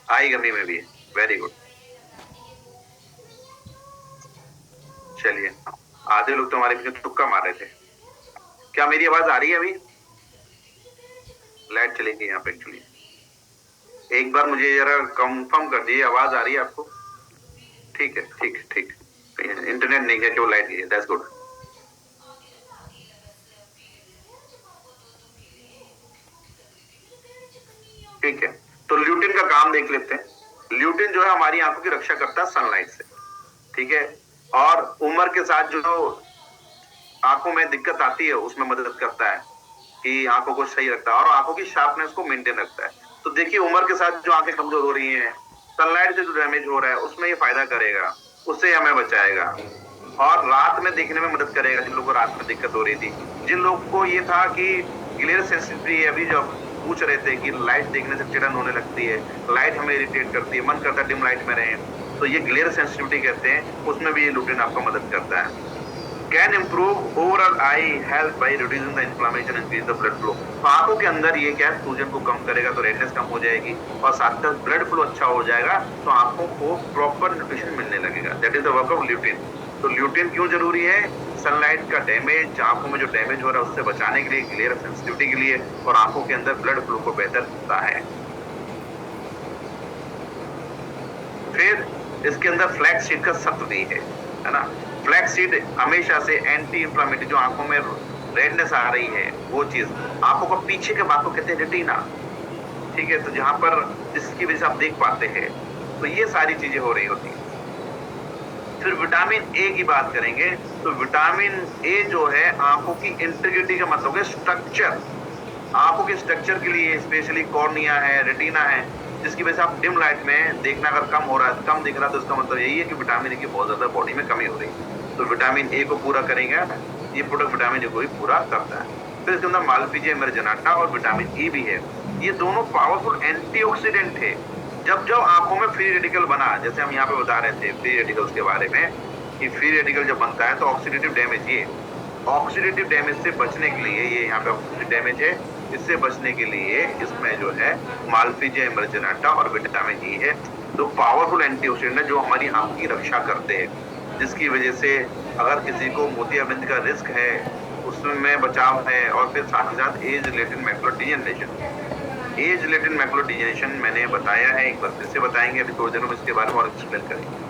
आई गमी में भी है, वेरी गुड। चलिए आधे लोग तो हमारे पीछे तुक्का मार रहे थे। क्या मेरी आवाज आ रही है? अभी लाइट चलेगी यहाँ पे एक्चुअली। एक बार मुझे जरा कंफर्म कर दीजिए, आवाज आ रही है आपको? ठीक है, ठीक है, ठीक है। इंटरनेट नहीं है, केवल लाइट है, दैट्स गुड। ठीक है, तो ल्यूटिन का काम देख लेते हैं। ल्यूटिन जो है हमारी आंखों की रक्षा करता है सनलाइट से, ठीक है। और उम्र के साथ जो आंखों में दिक्कत आती है उसमें मदद करता है कि आंखों को सही रखता है और आंखों की शार्पनेस को मेंटेन रखता है। तो देखिए उम्र के साथ जो आंखें कमजोर हो रही हैं, सनलाइट से जो डैमेज हो रहा है उसमें ये फायदा करेगा, उससे हमें बचाएगा। और रात में देखने में मदद करेगा, जिन लोगों को रात में दिक्कत हो रही थी, जिन लोगों को ये था कि ग्लेयर सेंसिटिविटी, अभी जब पूछ रहे थे कि लाइट देखने से चिड़न होने लगती है, लाइट हमें इरिटेट करती है, मन करता है डिम लाइट में रहें, तो ये ग्लेयर सेंसिटिविटी कहते हैं, उसमें भी ये ल्यूटिन आपको मदद करता है। Can improve overall I health by reducing the inflammation, increase the blood flow. तो आंखों के अंदर ये क्या है, सूजन को कम करेगा, तो रेडनेस कम हो जाएगी और साथ साथ ब्लड फ्लो अच्छा हो जाएगा, तो आंखों को प्रॉपर न्यूट्रिशन मिलने लगेगा। That is the work of lutein. तो ल्यूटिन क्यों जरूरी है? सनलाइट का डैमेज, आंखों में जो डैमेज हो रहा है उससे बचाने के लिए, ग्लेयर सेंसिटिविटी के लिए, और आंखों के अंदर ब्लड फ्लो को बेहतर करता है। फिर इसके अंदर फ्लैक्स सीड का सत्व भी है ना। फ्लैक्स सीड हमेशा से एंटी इंफ्लेमेटरी, जो आंखों में रेडनेस आ रही है वो चीज, आंखों को पीछे के भाग को कहते हैं रेटिना, ठीक है। तो जहां पर जिसकी वजह से आप देख पाते हैं, तो ये सारी चीजें हो रही होती है। फिर विटामिन ए की बात करेंगे तो विटामिन ए जो है आंखों की इंटीग्रिटी का मतलब है स्ट्रक्चर, आंखों के स्ट्रक्चर के लिए, स्पेशली कॉर्निया है, रेटिना है, जिसकी वजह से आप डिम लाइट में देखना अगर कम हो रहा है, कम दिख रहा है, तो इसका मतलब यही है कि विटामिन ए की बहुत ज्यादा बॉडी में कमी हो रही है। तो विटामिन ए को पूरा करेंगे, ये प्रोडक्ट विटामिन ए को भी पूरा करता है। फिर इसके अंदर मालपीजिया मेरिजेनाटा और विटामिन ई भी है। ये दोनों पावरफुल एंटीऑक्सीडेंट है। जब जब आंखों में फ्री रेडिकल बना, जैसे हम यहाँ पे बता रहे थे फ्री रेडिकल्स के बारे में, कि फ्री रेडिकल जब बनता है तो ऑक्सीडेटिव डैमेज, ये ऑक्सीडेटिव डैमेज से बचने के लिए, ये यहाँ पे ऑक्सीडेटिव डैमेज है, इससे बचने के लिए इसमें जो है मालपीजिया मेरिजेनाटा और विटामिन ई है, तो पावरफुल एंटीऑक्सीडेंट है जो हमारी आंख की रक्षा करते हैं, जिसकी वजह से अगर किसी को मोतियाबिंद का रिस्क है उसमें बचाव है। और फिर साथ ही साथ age related macular degeneration, age related macular degeneration मैंने बताया है, एक बार फिर से बताएंगे, अभी थोड़ी देर में इसके बारे में और एक्सप्लेन करेंगे।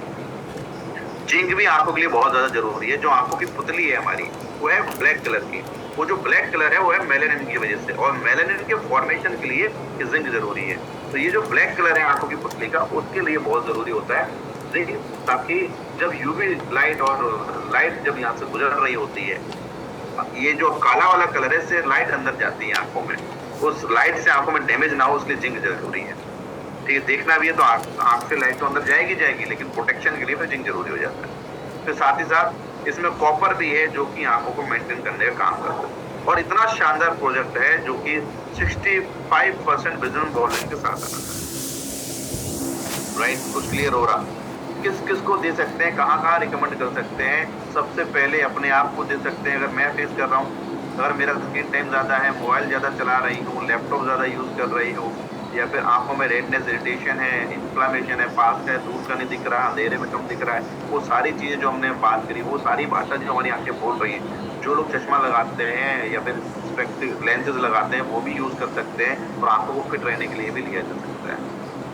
जिंक भी आंखों के लिए बहुत ज्यादा जरूरी है। जो आंखों की पुतली है हमारी, वो है ब्लैक कलर की, वो जो ब्लैक कलर है वो है मेलानिन की वजह से, और मेलानिन के फॉर्मेशन के लिए जिंक जरूरी है। तो ये जो ब्लैक कलर है आंखों की पुतली का, उसके लिए बहुत जरूरी होता है जिंक, ताकि जब यूवी लाइट और लाइट जब यहाँ से गुजर रही होती है, ये जो काला वाला कलर है, इससे लाइट अंदर जाती है आंखों में, उस लाइट से आंखों में डैमेज ना हो, इसलिए जिंक जरूरी है। ठीक है, देखना भी है तो आंख से लाइट तो अंदर जाएगी, लेकिन प्रोटेक्शन के लिए फिर जिंक जरूरी हो जाता है। फिर साथ ही साथ इसमें कॉपर भी है जो कि आंखों को मेंटेन करने का काम करता है। और इतना शानदार प्रोजेक्ट है जो कि 65% विजन बॉलिंग के साथ आता है। राइट, कुछ क्लियर हो रहा? किस किस को दे सकते हैं, कहाँ कहाँ रिकमेंड कर सकते हैं? सबसे पहले अपने आप को दे सकते हैं। अगर मैं फेस कर रहा हूँ, अगर मेरा स्क्रीन टाइम ज्यादा है, मोबाइल ज्यादा चला रही हूँ, लैपटॉप ज्यादा यूज कर रही हूँ, या फिर आंखों में रेडनेस, इरिटेशन है, इन्फ्लामेशन है, पास का है, दूर का नहीं दिख रहा, अंधेरे में कम दिख रहा है, वो सारी चीजें जो हमने बात करी, वो सारी भाषा जो हमारी आंखें बोल रही है, जो लोग चश्मा लगाते हैं या फिर लेंसेज लगाते हैं, वो भी यूज कर सकते हैं और आंखों को फिट रहने के लिए भी लिया जा सकता है।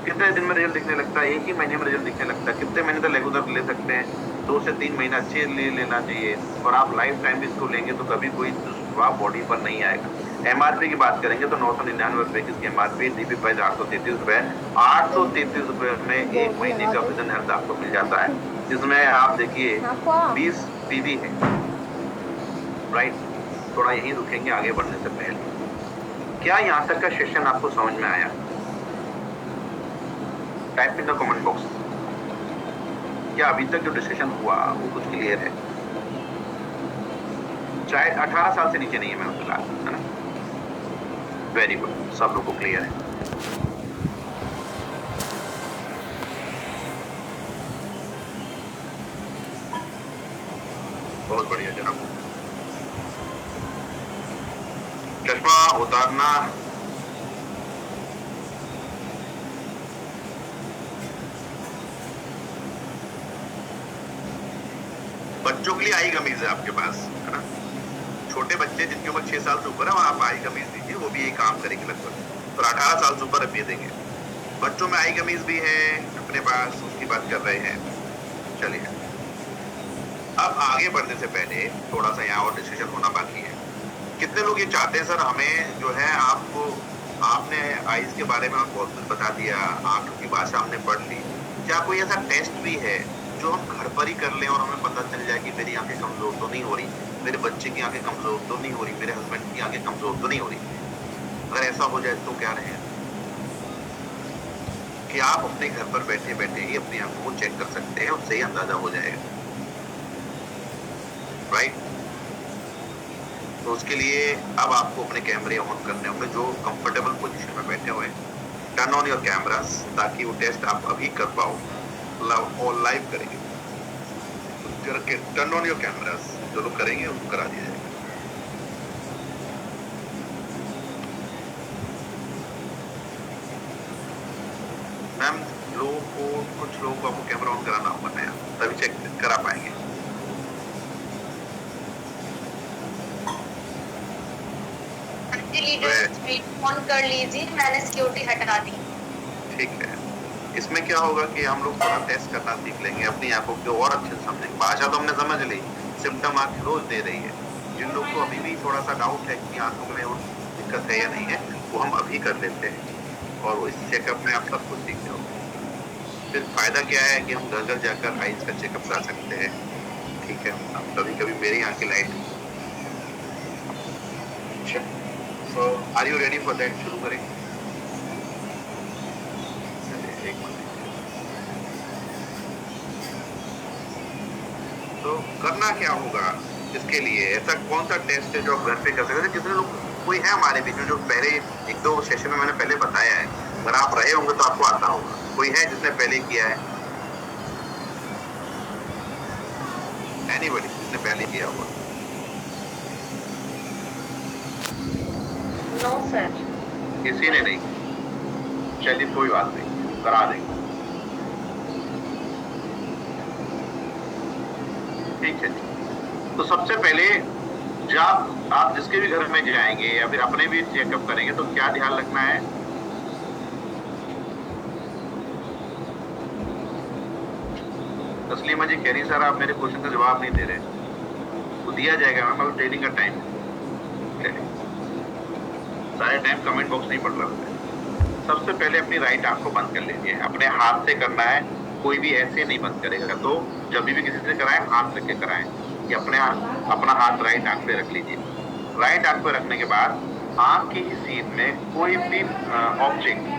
कितने दिन में रिजल्ट दिखने लगता है? 1 ही महीने में रिजल्ट दिखने लगता है। कितने महीने तक रेगुलर ले सकते हैं? 2 से 3 महीना अच्छे ले लेना चाहिए, और आप लाइफ टाइम भी इसको लेंगे तो कभी कोई दुष्प्रभाव बॉडी पर नहीं आएगा। एमआरपी की बात करेंगे तो 999 रुपए की इसकी एमआरपी, डीपी प्राइस 833 रुपए। 833 रुपए में 1 महीने का विजन हेल्थ आपको मिल जाता है, जिसमें आप देखिए 20 पीवी है। राइट, थोड़ा यहीं रुकेंगे आगे बढ़ने से पहले। क्या यहाँ तक का सेशन आपको समझ में आया? Type in the comment box. क्या अभी तक जो डिस्कशन हुआ वो कुछ क्लियर है? चाहे 18 साल से नीचे नहीं है मैं फिलहाल, है ना? वेरी गुड, सब लोगों को क्लियर है। बहुत बढ़िया जनाब। चश्मा उतारना बच्चों के लिए आई कमीज है आपके पास, है ना? छोटे बच्चे जिनकी उम्र 6 साल से ऊपर है, आप आई कमीज दीजिए, वो भी यही काम करेगी लगभग। तो 18 साल से ऊपर अब ये देंगे। बच्चों में आई कमीज भी है अपने पास, उसकी बात कर रहे हैं। चलिए, अब आगे बढ़ने से पहले थोड़ा सा यहाँ और डिस्कशन होना बाकी है। कितने लोग ये चाहते हैं सर हमें जो है, आपने आईज के बारे में बहुत कुछ बता दिया, आंखों की भाषा हमने पढ़ ली, क्या कोई ऐसा टेस्ट भी है जो हम घर पर ही कर लें और हमें पता चल जाए कि मेरी आंखें कमजोर तो नहीं हो रही, मेरे बच्चे की आंखें कमजोर तो नहीं हो रही, मेरे हस्बैंड की आंखें कमजोर तो नहीं हो रही? अगर ऐसा हो जाए तो क्या रहेगा कि आप अपने घर पर बैठे बैठे ही अपनी आंखों को चेक कर सकते हैं, उससे ही अंदाजा हो जाएगा। राइट, तो उसके लिए अब आपको अपने कैमरे ऑन करने होंगे, जो कंफर्टेबल पोजीशन में बैठे हुए। टर्न ऑन योर कैमरास, ताकि वो टेस्ट आप अभी कर पाओ और लाइव करेंगे। टर्न ऑन योर कैमरास, जो लोग करेंगे उनको करा दिया जाएगा। मैम, कुछ लोगों को आपको कैमरा ऑन कराना होगा नया, तभी चेक करा पाएंगे। ऑन कर लीजिए, मैंने सिक्योरिटी हटा दी। ठीक है, इसमें क्या होगा कि हम लोग थोड़ा टेस्ट करना सीख लेंगे, अपनी आंखों को और अच्छे से समझेंगे। भाषा तो हमने समझ ली, सिम्टम आंख रोज दे रही है। जिन लोग को अभी भी थोड़ा सा डाउट है कि आंखों में और दिक्कत है या नहीं है, वो हम अभी कर लेते हैं और इस चेकअप में आप सब कुछ सीख जाओगे। फिर फायदा क्या है कि हम घर घर जाकर आईज का चेकअप करा सकते हैं। ठीक है, अब कभी कभी मेरी यहाँ की light, so are you ready for that? शुरू करें? चलिए एक मिनट। तो करना क्या होगा इसके लिए? ऐसा कौन सा टेस्ट है जो आप घर पे कर सकते हैं? कितने लोग कोई है हमारे बीच में जो पहले एक दो सेशन में मैंने पहले बताया है, अगर आप रहे होंगे तो आपको आता होगा। कोई है जिसने पहले किया है? एनीबॉडी जिसने पहले किया होगा? No sir. किसी ने नहीं? चलिए कोई बात नहीं, करा देंगे। ठीक है, तो सबसे पहले जब आप जिसके भी घर में जाएंगे या फिर अपने भी चेकअप करेंगे तो क्या ध्यान रखना है? तस्लीमा जी कह रही सर आप मेरे क्वेश्चन का जवाब नहीं दे रहे। तो दिया जाएगा मैम, मतलब ट्रेनिंग का टाइम सारे टाइम कमेंट बॉक्स नहीं पढ़ रहा होता। सबसे पहले अपनी राइट आंख को बंद कर लीजिए, अपने हाथ से करना है, कोई भी ऐसे नहीं बंद करेगा। तो जब भी किसी से कराएं हाथ रख के कराएं, या अपना हाथ राइट आंख पे रख लीजिए। राइट आंख पे रखने के बाद आंख की ही सीध में कोई भी ऑब्जेक्ट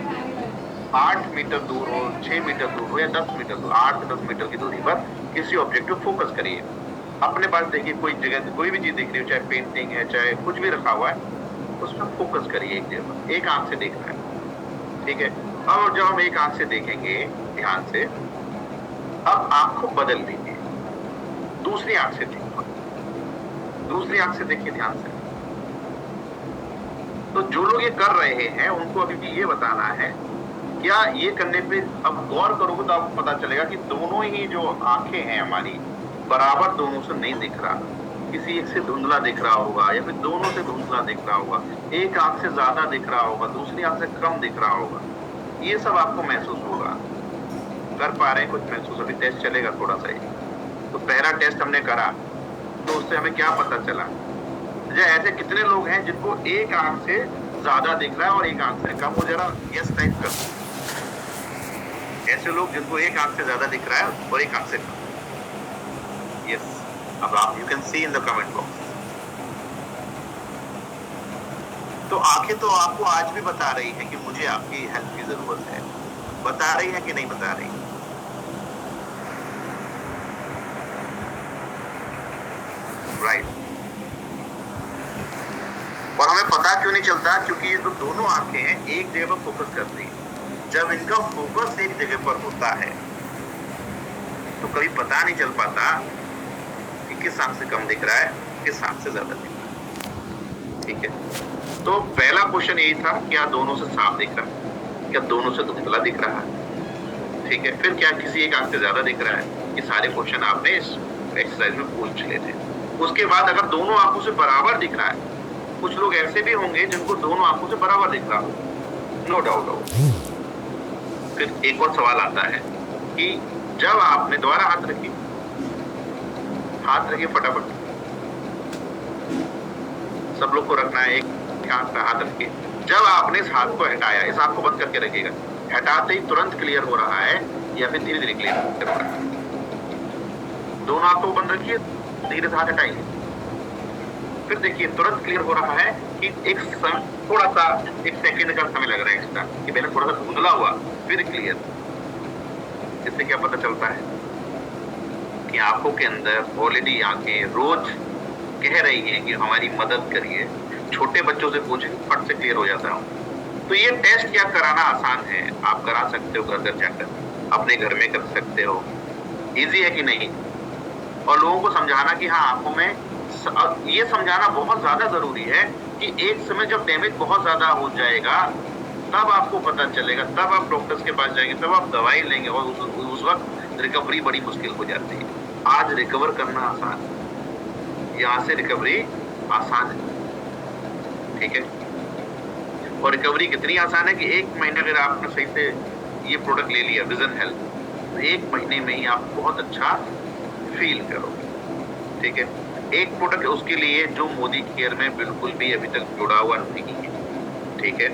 8 मीटर दूर हो, 6 मीटर दूर हो या 10 मीटर दूर, 8 से 10 मीटर की दूरी पर किसी ऑब्जेक्ट पे फोकस करिए। अपने पास देखिए कोई जगह कोई भी चीज दिख रही हो, चाहे पेंटिंग है चाहे कुछ भी रखा हुआ है, उसमें फोकस करिए एक जगह पर, एक आंख से देखना है। ठीक है, अब जब हम एक आंख से देखेंगे ध्यान से, अब आंख को बदल दीजिए, दूसरी आंख से देखिए, दूसरी आंख से देखिए ध्यान से। तो जो लोग ये कर रहे हैं उनको अभी भी ये बताना है, क्या ये करने पे अब गौर करोगे तो आपको पता चलेगा कि दोनों ही जो आंखें हैं हमारी बराबर दोनों से नहीं दिख रहा। किसी एक से धुंधला दिख रहा होगा या फिर दोनों से धुंधला दिख रहा होगा, एक आंख से ज्यादा दिख रहा होगा, दूसरी आंख से कम दिख रहा होगा। ये सब आपको महसूस होगा। कर पा रहे हैं कुछ महसूस? अभी टेस्ट चलेगा थोड़ा सा ही। तो पहला टेस्ट हमने करा तो उससे हमें क्या पता चला? ऐसे कितने लोग हैं जिनको एक आंख से ज्यादा दिख रहा है और एक आंख से कम? वो जरा यस टाइप कर। ऐसे लोग जिनको एक आंख से ज्यादा दिख रहा है और एक आंख से कम। यस, अब आप you can see in the comment box. तो आंखें तो आपको आज भी बता रही है कि मुझे आपकी हेल्प की जरूरत है। बता रही है कि नहीं बता रही? राइट। और हमें पता क्यों नहीं चलता? क्योंकि ये जो दोनों आंखें हैं एक जगह पर फोकस करती हैं। जब इनका फोकस एक जगह पर होता है तो कभी पता नहीं चल पाता कि किस आंख से कम दिख रहा है, किस आंख से ज्यादा दिख रहा है। ठीक है, तो पहला क्वेश्चन यही था, क्या दोनों से साफ दिख रहा है, क्या दोनों से धुंधला दिख रहा है। ठीक है, फिर क्या किसी एक आंख से ज्यादा दिख रहा है? ये सारे क्वेश्चन आपने इस एक्सरसाइज में पूछ लेते हैं। उसके बाद अगर दोनों आंखों से बराबर दिख रहा है, कुछ लोग ऐसे भी होंगे जिनको दोनों आंखों से बराबर दिख रहा हो, नो डाउट। फिर एक और सवाल आता है कि जब आपने, दोबारा हाथ रखिए, हाथ रखिए फटाफट, सब लोग को रखना है, एक हाथ पे हाथ रखिए। जब आपने इस हाथ को हटाया, इस हाथ को बंद करके रखिएगा, हटाते ही तुरंत क्लियर हो रहा है या फिर धीरे धीरे क्लियर हो रहा है? दोनों हाथ को बंद रखिए, धीरे से हाथ हटाइए, फिर देखिए तुरंत क्लियर हो रहा है कि एक थोड़ा सा एक सेकंड का समय लग रहा है एक्स्ट्रा, कि पहले थोड़ा सा धुंधला हुआ फिर क्लियर। इससे क्या पता चलता है कि आंखों के अंदर ऑलरेडी आंखें रोज कह रही हैं कि हमारी मदद करिए। छोटे बच्चों से पूछें, फट से क्लियर हो जाता है। तो ये टेस्ट क्या कराना आसान है, आप करा सकते हो घर घर जाकर, अपने घर में कर सकते हो। इजी है कि नहीं? और लोगों को समझाना कि हाँ आंखों में, ये समझाना बहुत ज्यादा जरूरी है कि एक समय जब डैमेज बहुत ज्यादा हो जाएगा तब आपको पता चलेगा, तब आप डॉक्टर्स के पास जाएंगे, तब आप दवाई लेंगे और उस वक्त रिकवरी बड़ी मुश्किल हो जाती है। आज रिकवर करना आसान है, यहाँ से रिकवरी आसान है। ठीक है, और रिकवरी कितनी आसान है कि 1 महीने अगर आपने सही से ये प्रोडक्ट ले लिया विजन हेल्थ, तो 1 महीने में ही आप बहुत अच्छा फील करोगे। ठीक है, एक प्रोडक्ट उसके लिए जो मोदी केयर में बिल्कुल भी अभी तक जुड़ा हुआ नहीं है। ठीक है,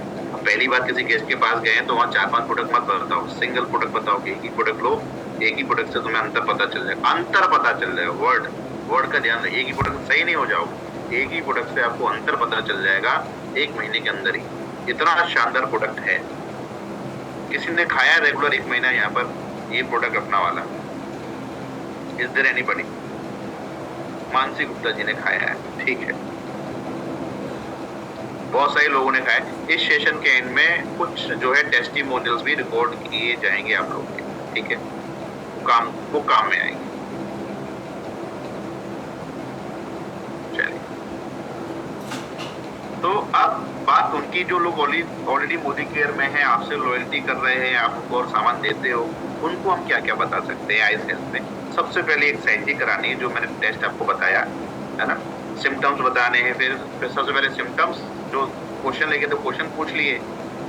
पहली बार किसी गेस्ट के पास गए तो वहाँ 4-5 प्रोडक्ट मत बताओ, सिंगल प्रोडक्ट बताओ कि एक ही प्रोडक्ट लो, एक ही प्रोडक्ट से तुम्हें अंतर पता चल जाएगा, अंतर पता चल जाएगा। वर्ड का ध्यान रखिए, एक ही प्रोडक्ट सही नहीं हो जाओ, एक ही प्रोडक्ट से आपको अंतर पता चल जाएगा 1 महीने के अंदर ही। इतना शानदार प्रोडक्ट है। किसी ने खाया रेगुलर 1 महीना यहाँ पर ये प्रोडक्ट अपना वाला? Is there anybody? Mansi Gupta ji ने खाया है, ठीक है, बहुत सारे लोगों ने खाया। इस सेशन के एंड में कुछ जो है टेस्टिमोनियल्स भी रिकॉर्ड किए जाएंगे आप लोगों के, ठीक है, वो काम में आएंगे। चलिए, तो अब बात उनकी, जो लोग ऑलरेडी मोदी केयर में हैं, आपसे लॉयल्टी कर रहे हैं, आप उनको और सामान देते हो, उनको हम क्या क्या बता सकते हैं आइस हेल्थ में? सबसे पहले एक साइंटिफिक करानी है, जो मैंने टेस्ट आपको बताया है ना, सिम्टम्स बताने हैं। फिर सबसे पहले सिम्टम्स, जो क्वेश्चन लेके तो क्वेश्चन पूछ लिए,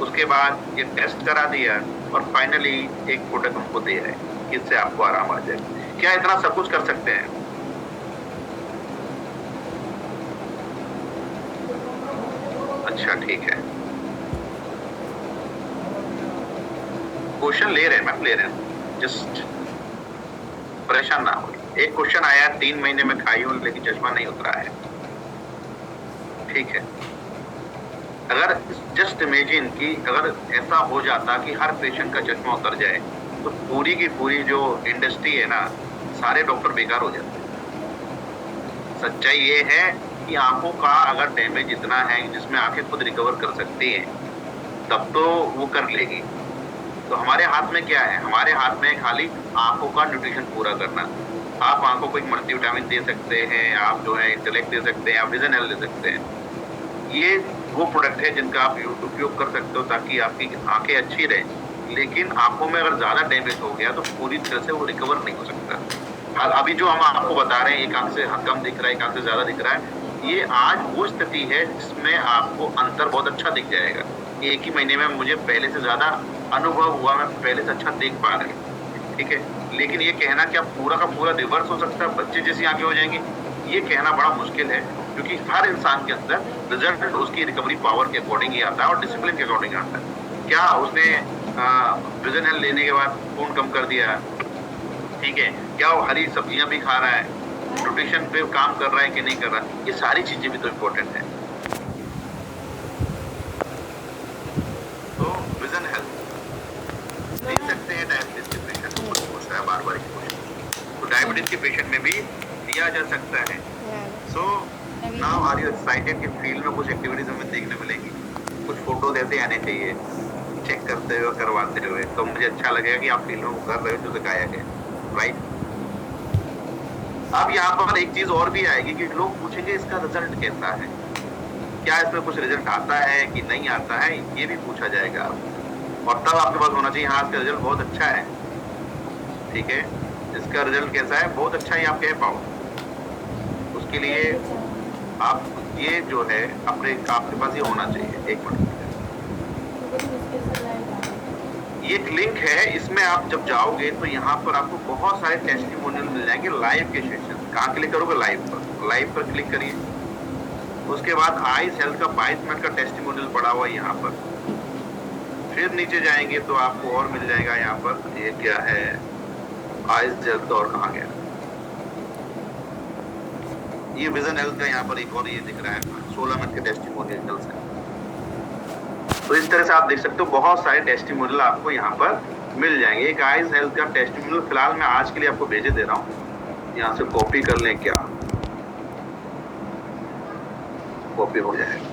उसके बाद ये टेस्ट करा दिया, और फाइनली एक प्रोडक्ट उनको दे रहे हैं, इससे आपको आराम आ जाए। क्या इतना सब कुछ कर सकते हैं? अच्छा, ठीक है, क्वेश्चन ले रहे हैं मैम, ले रहे हैं, जस्ट परेशान ना हो। एक क्वेश्चन आया, 3 महीने में खाई हूं लेकिन चश्मा नहीं उतरा है, ठीक है। अगर जस्ट इमेजिन कि अगर ऐसा हो जाता कि हर पेशेंट का चश्मा उतर जाए, तो पूरी की पूरी जो इंडस्ट्री है ना, सारे डॉक्टर बेकार हो जाते। सच्चाई ये है कि आंखों का अगर डैमेज इतना है जिसमें आंखें खुद रिकवर कर सकती हैं, तब तो वो कर लेगी। तो हमारे हाथ में क्या है? हमारे हाथ में खाली आंखों का न्यूट्रिशन पूरा करना। आप आंखों को एक मल्टीविटामिन दे सकते हैं, आप जो है इंटेलेक्ट दे सकते हैं, आप विजन हेल्थ दे सकते हैं। ये वो प्रोडक्ट है जिनका आप उपयोग कर सकते हो ताकि आपकी आंखें अच्छी रहें। लेकिन आंखों में अगर ज्यादा डैमेज हो गया तो पूरी तरह से वो रिकवर नहीं हो सकता। अभी जो हम आपको बता रहे हैं, एक आंख से कम दिख रहा है, एक आंख से ज्यादा दिख रहा है, ये आज वो स्थिति है जिसमें आपको अंतर बहुत अच्छा दिख जाएगा। एक ही महीने में मुझे पहले से ज्यादा अनुभव हुआ, मैं पहले से अच्छा देख पा रही हूँ, ठीक है। लेकिन ये कहना क्या पूरा का पूरा रिवर्स हो सकता है, बच्चे जैसी आंखें हो जाएंगी, ये कहना बड़ा मुश्किल है, क्योंकि हर इंसान के अंदर रिजल्ट उसकी रिकवरी पावर के अकॉर्डिंग ही आता है और डिसिप्लिन के अकॉर्डिंग आता है। क्या उसने विजन हेल्थ लेने के बाद खून कम कर दिया, ठीक है, क्या वो हरी सब्जियां भी खा रहा है, न्यूट्रिशन पे काम कर रहा है कि नहीं कर रहा है, ये सारी चीजें भी तो इम्पोर्टेंट है। तो विजन हेल्थ दे सकते हैं डायबिटीज के पेशेंट को, पूछ रहा है बार-बार क्वेश्चन, तो डायबिटीज के पेशेंट में भी दिया जा सकता है। So now are you excited कि फील्ड में कुछ एक्टिविटीज हमें देखने मिलेंगी, कुछ फोटोज ऐसे आने चाहिए चेक करते हुए, करवाते हुए, तो मुझे अच्छा लगेगा कि आप फील्ड में कर रहे हो जो सिखाया गया, राइट। अब यहाँ पर एक चीज और भी आएगी कि लोग पूछेंगे इसका रिजल्ट कैसा है, क्या इसमें कुछ रिजल्ट आता है कि नहीं आता है, ये भी पूछा जाएगा। और तब आपके पास होना चाहिए, हाँ इसका रिजल्ट बहुत अच्छा है, ठीक है, इसका रिजल्ट कैसा है, बहुत अच्छा ही आप कह पाओ। उसके लिए आप ये जो है अपने आपके पास ये होना चाहिए। एक मिनट, ये एक लिंक है, इसमें आप जब जाओगे तो यहाँ पर आपको बहुत सारे टेस्टिमोनियल मिल जाएंगे लाइव के सेशन। कहाँ क्लिक करोगे? लाइव पर क्लिक करिए। उसके बाद आइस हेल्थ का 22 मिनट का टेस्टिमोनियल पड़ा हुआ है यहाँ पर। फिर नीचे जाएंगे तो आपको और मिल जाएगा यहाँ पर, ये क्या है, आइस हेल्थ और कहाँ गया, ये विजन हेल्थ का यहाँ पर एक और ये दिख रहा है, 16 मिनट के टेस्टिमोनियल्स है। तो इस तरह से आप देख सकते हो बहुत सारे टेस्टिमोनियल आपको यहाँ पर मिल जाएंगे। एक आइस हेल्थ का टेस्टिमोनियल फिलहाल मैं आज के लिए आपको भेजे दे रहा हूँ, यहाँ से कॉपी कर लें, क्या कॉपी हो जाएगा,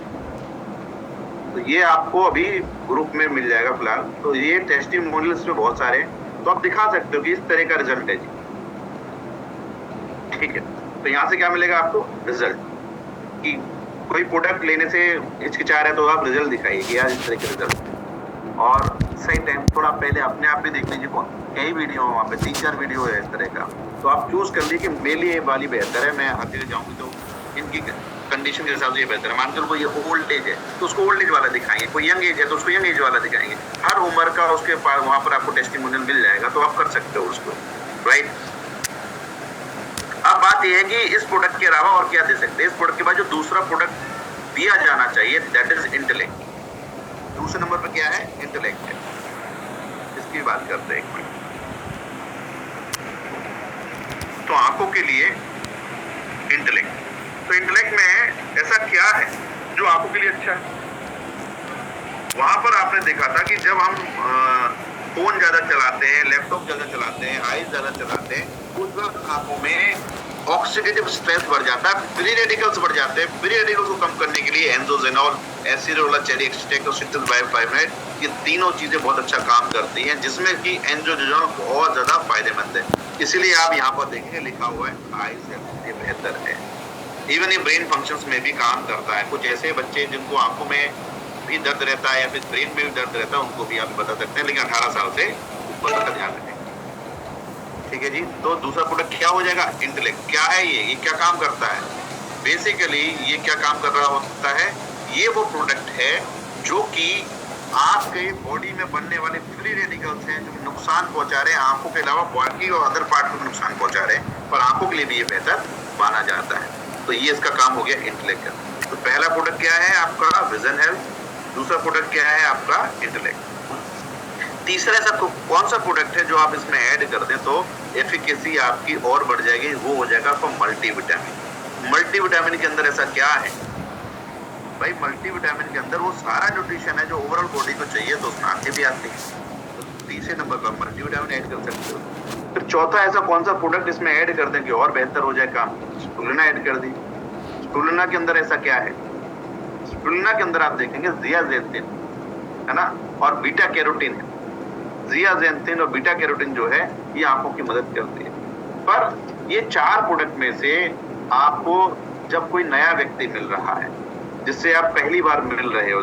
तो ये आपको अभी ग्रुप में मिल जाएगा फिलहाल। तो ये टेस्टिमोनियल्स में बहुत सारे, तो आप दिखा सकते हो कि इस तरह का रिजल्ट है जी, ठीक है। तो यहाँ से क्या मिलेगा आपको? रिजल्ट, कि कोई प्रोडक्ट लेने से हिचकिचा रहा है तो आप रिजल्ट दिखाइए कि यार इस तरह के रिजल्ट। और सही टाइम थोड़ा पहले अपने आप भी देख लीजिए, कई वीडियो वहाँ पे 3-4 वीडियो है इस तरह का, तो आप चूज कर लीजिए कि मेरे लिए ये वाली बेहतर है, मैं हर जगह जाऊँगी तो इनकी कंडीशन के हिसाब से ये बेहतर है। मान लो कोई ओल्ड एज है तो उसको ओल्ड एज वाला दिखाएंगे, कोई यंग एज है तो उसको यंग एज वाला दिखाएंगे, हर उम्र का उसके पास वहाँ पर आपको टेस्टिमोनियल मिल जाएगा, तो आप कर सकते हो उसको, राइट। अब बात यह है कि इस प्रोडक्ट के अलावा और क्या दे सकते हैं। इस प्रोडक्ट के बाद जो दूसरा प्रोडक्ट दिया जाना चाहिए दैट इज इंटेलेक्ट। दूसरे नंबर पे क्या है? इंटेलेक्ट है। इसकी बात करते हैं एक मिनट। तो आंखों के लिए इंटेलेक्ट, तो इंटेलेक्ट में ऐसा क्या है जो आंखों के लिए अच्छा है? वहां पर आपने देखा था कि जब हम फोन ज्यादा चलाते हैं, लैपटॉप ज्यादा चलाते हैं, आईज ज्यादा चलाते हैं, उस वक्त आंखों में ऑक्सीडेटिव स्ट्रेस बढ़ जाता है, फ्री रेडिकल्स बढ़ जाते हैं। फ्री रेडिकल्स को कम करने के लिए एंजोजेनॉल, एसिडोलाचेरिक, ये तीनों चीजें बहुत अच्छा काम करती हैं, जिसमें कि एंजोजेनॉल बहुत ज्यादा फायदेमंद है। इसीलिए आप यहाँ पर देखेंगे लिखा हुआ है आई से बेहतर है। इवन ये ब्रेन फंक्शंस में भी काम करता है। कुछ ऐसे बच्चे जिनको आंखों में भी दर्द रहता है या फिर ब्रेन में भी दर्द रहता है, उनको भी आप बता सकते हैं, लेकिन 18 साल से ऊपर का ध्यान रखें। ठीक है जी। तो दूसरा प्रोडक्ट क्या हो जाएगा? इंटेलेक्ट। क्या है ये क्या काम करता है? बेसिकली ये क्या काम कर रहा होता है? ये वो प्रोडक्ट है जो कि आपके बॉडी में बनने वाले फ्री रेडिकल्स हैं जो नुकसान पहुंचा रहे हैं, आंखों के अलावा बाकी और अदर पार्ट को नुकसान पहुंचा रहे हैं, पर आंखों के लिए भी ये बेहतर माना जाता है। तो ये इसका काम हो गया इंटेलेक्ट। तो पहला प्रोडक्ट क्या है आपका? Vision health. दूसरा प्रोडक्ट क्या है आपका? इंटेलेक्ट। तीसरा ऐसा कौन सा प्रोडक्ट है जो आप इसमें ऐड कर दें तो एफिकेसी आपकी और बढ़ जाएगी? वो हो जाएगा आपका मल्टीविटामिन। मल्टीविटामिन के अंदर ऐसा क्या है भाई? मल्टीविटामिन के अंदर वो सारा न्यूट्रिशन है जो ओवरऑल बॉडी को चाहिए, तो उसमें आंखें भी आती है। तो तीसरे नंबर पर मल्टीविटामिन ऐड कर सकते हो। फिर चौथा ऐसा कौन सा प्रोडक्ट इसमें ऐड कर दें कि और बेहतर हो जाए काम? स्टुलिना ऐड कर दी। स्टुलिना के अंदर ऐसा क्या है? स्टुलिना के अंदर आप देखेंगे जियाजेंथिन है ना, और बीटा कैरोटीन है। जियाजेंथिन और बीटा कैरोटीन जो है ये आंखों की मदद करती है। पर ये चार प्रोडक्ट में से आपको जब कोई नया व्यक्ति मिल रहा है जिससे आप पहली बार मिल रहे हो,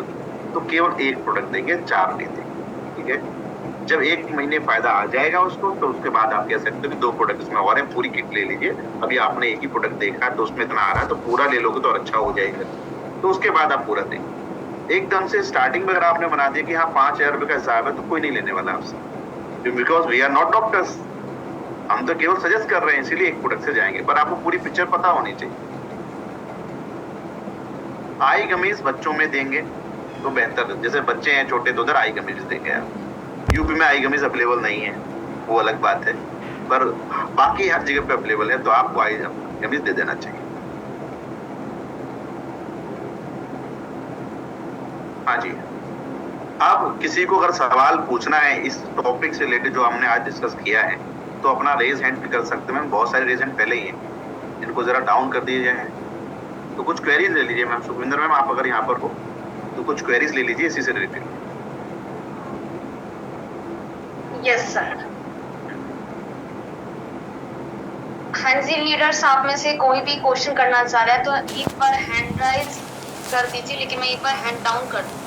तो केवल एक प्रोडक्ट देंगे, चार नहीं देंगे। ठीक है। जब 1 महीने फायदा आ जाएगा उसको, तो उसके बाद आप कह सकते हो कि 2 प्रोडक्ट इसमें और हैं, पूरी किट ले लीजिए। अभी आपने एक ही प्रोडक्ट देखा है तो उसमें इतना आ रहा है, तो पूरा ले लोगे तो और अच्छा हो जाएगा, तो उसके बाद आप पूरा देंगे। एकदम से स्टार्टिंग में अगर आपने बना दिया कि हाँ 5,000 रुपए का हिसाब है, तो कोई नहीं लेने वाला आपसे, because we are not doctors. हम तो केवल सजेस्ट कर रहे हैं, इसीलिए एक प्रोडक्ट से जाएंगे, पर आपको पूरी पिक्चर पता होनी चाहिए। आई गमीज बच्चों में देंगे तो बेहतर, जैसे बच्चे हैं छोटे तो उधर आई गमीज देंगे आप। यूपी में आई गमीज अवेलेबल नहीं है, वो अलग बात है, पर बाकी हर जगह पे अवेलेबल है, तो आपको आई गमीज दे देना चाहिए। हाँ जी। अब किसी को अगर सवाल पूछना है इस टॉपिक से रिलेटेड जो हमने आज डिस्कस किया है, तो अपना रेज हैंड कर सकते हैं। बहुत सारे रेज हैंड पहले ही हैं, इनको जरा डाउन कर दिए जाए। तो कुछ क्वेरीज ले लीजिए मैम। सुखविंदर मैम आप अगर यहाँ पर हो तो कुछ क्वेरीज ले लीजिए इसी से रिलेटेड। Yes sir. हाँ जी, लीडर्स आप में से कोई भी क्वेश्चन करना चाह रहा है तो एक बार हैंड राइज कर दीजिए, लेकिन मैं एक बार हैंड डाउन कर दूँ।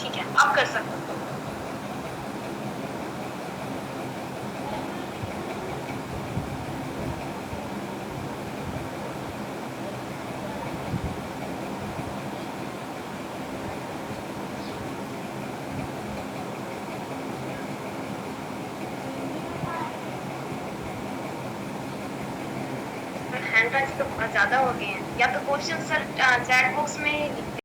ठीक है, आप कर सकते हो। हैंड राइज तो बहुत ज्यादा हो गए हैं, या तो क्वेश्चन सर चैट बॉक्स में